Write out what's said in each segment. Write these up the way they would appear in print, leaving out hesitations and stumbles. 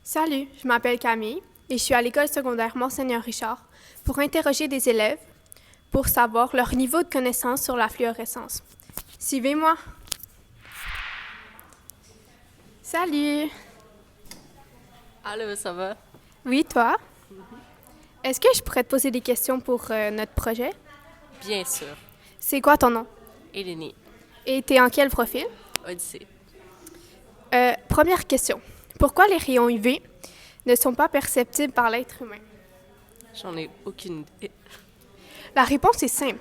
Salut, je m'appelle Camille et je suis à l'école secondaire Monseigneur Richard pour interroger des élèves pour savoir leur niveau de connaissance sur la fluorescence. Suivez-moi. Salut. Allô, ça va? Oui, toi? Est-ce que je pourrais te poser des questions pour notre projet? Bien sûr. C'est quoi ton nom? Eleni, Et t'es en quel profil? Odyssée. Première question. Pourquoi les rayons UV ne sont pas perceptibles par l'être humain? J'en ai aucune idée. La réponse est simple.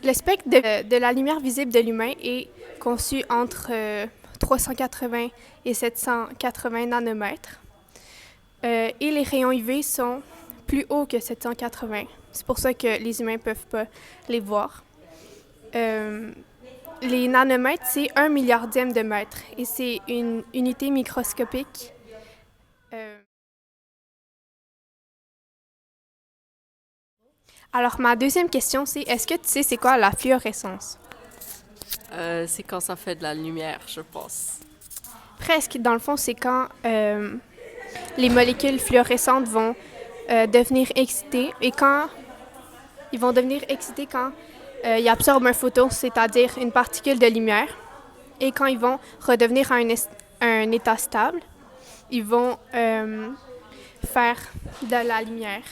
Le spectre de la lumière visible de l'humain est conçu entre 380 et 780 nanomètres. Et les rayons UV sont plus hauts que 780. C'est pour ça que les humains ne peuvent pas les voir. Les nanomètres, c'est 1 milliardième de mètre et c'est une unité microscopique. Alors, ma deuxième question, c'est est-ce que tu sais c'est quoi la fluorescence? C'est quand ça fait de la lumière, je pense. Presque. Dans le fond, c'est quand les molécules fluorescentes vont devenir excitées et quand ils vont devenir excités quand ils absorbent un photon, c'est-à-dire une particule de lumière, et quand ils vont redevenir à un état stable, ils vont faire de la lumière.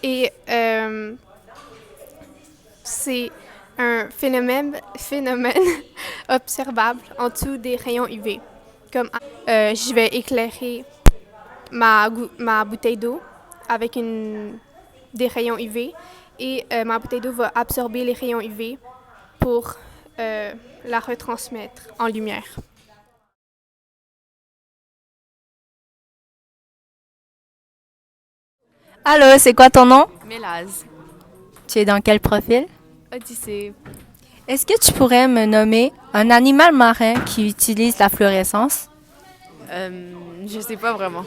Et c'est un phénomène observable en dessous des rayons UV. Comme je vais éclairer ma bouteille d'eau avec des rayons UV et ma bouteille d'eau va absorber les rayons UV pour la retransmettre en lumière. Allô, c'est quoi ton nom? Mélaz. Tu es dans quel profil? Odyssée. Est-ce que tu pourrais me nommer un animal marin qui utilise la fluorescence? Je sais pas vraiment.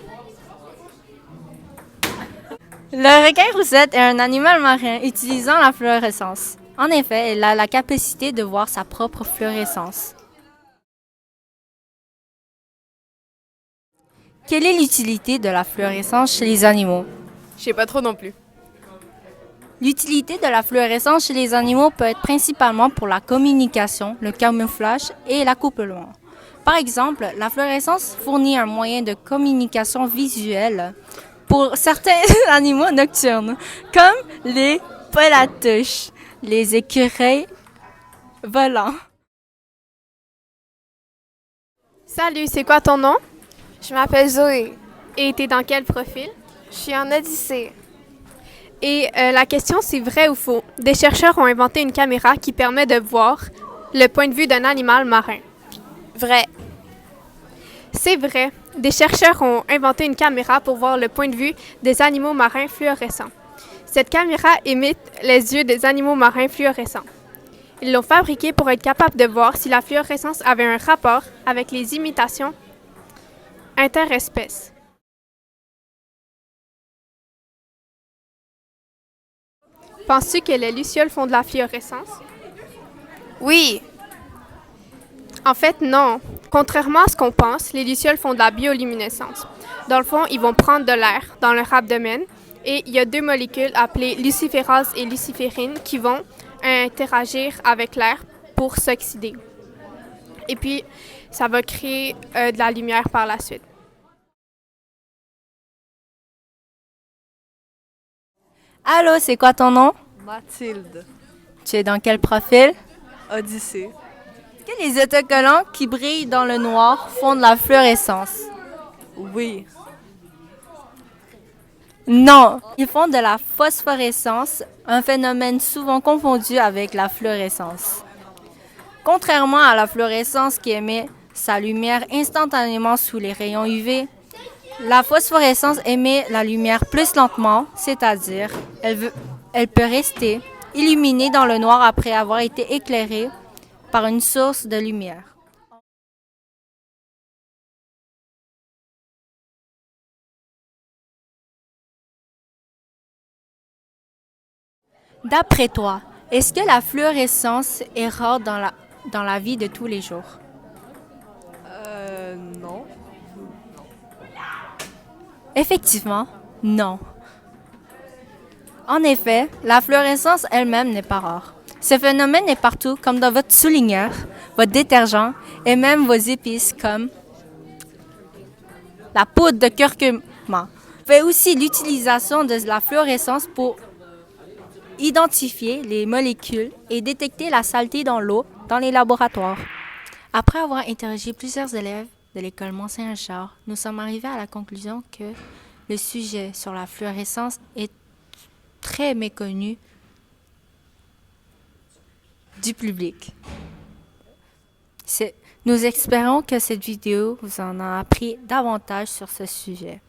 Le requin-roussette est un animal marin utilisant la fluorescence. En effet, il a la capacité de voir sa propre fluorescence. Quelle est l'utilité de la fluorescence chez les animaux? Je sais pas trop non plus. L'utilité de la fluorescence chez les animaux peut être principalement pour la communication, le camouflage et l'accouplement. Par exemple, la fluorescence fournit un moyen de communication visuelle pour certains animaux nocturnes, comme les polatouches, les écureuils volants. Salut, c'est quoi ton nom? Je m'appelle Zoé. Et t'es dans quel profil? Je suis en Odyssée. Et la question, c'est vrai ou faux? Des chercheurs ont inventé une caméra qui permet de voir le point de vue d'un animal marin. Vrai. C'est vrai. Des chercheurs ont inventé une caméra pour voir le point de vue des animaux marins fluorescents. Cette caméra imite les yeux des animaux marins fluorescents. Ils l'ont fabriquée pour être capable de voir si la fluorescence avait un rapport avec les imitations interespèces. Penses-tu que les lucioles font de la fluorescence? Oui. En fait, non. Contrairement à ce qu'on pense, les lucioles font de la bioluminescence. Dans le fond, ils vont prendre de l'air dans leur abdomen et il y a deux molécules appelées luciférase et luciférine qui vont interagir avec l'air pour s'oxyder. Et puis, ça va créer de la lumière par la suite. Allô, c'est quoi ton nom? Mathilde. Tu es dans quel profil? Odyssée. Est-ce que les autocollants qui brillent dans le noir font de la fluorescence? Oui. Non, ils font de la phosphorescence, un phénomène souvent confondu avec la fluorescence. Contrairement à la fluorescence qui émet sa lumière instantanément sous les rayons UV, la phosphorescence émet la lumière plus lentement, c'est-à-dire elle peut rester illuminée dans le noir après avoir été éclairée par une source de lumière. D'après toi, est-ce que la fluorescence est rare dans la vie de tous les jours? Effectivement, non. En effet, la fluorescence elle-même n'est pas rare. Ce phénomène est partout, comme dans votre souligneur, votre détergent et même vos épices comme la poudre de curcuma. Fait aussi l'utilisation de la fluorescence pour identifier les molécules et détecter la saleté dans l'eau dans les laboratoires. Après avoir interrogé plusieurs élèves de l'école Mont-Saint-Richard, nous sommes arrivés à la conclusion que le sujet sur la fluorescence est très méconnu du public. Nous espérons que cette vidéo vous en a appris davantage sur ce sujet.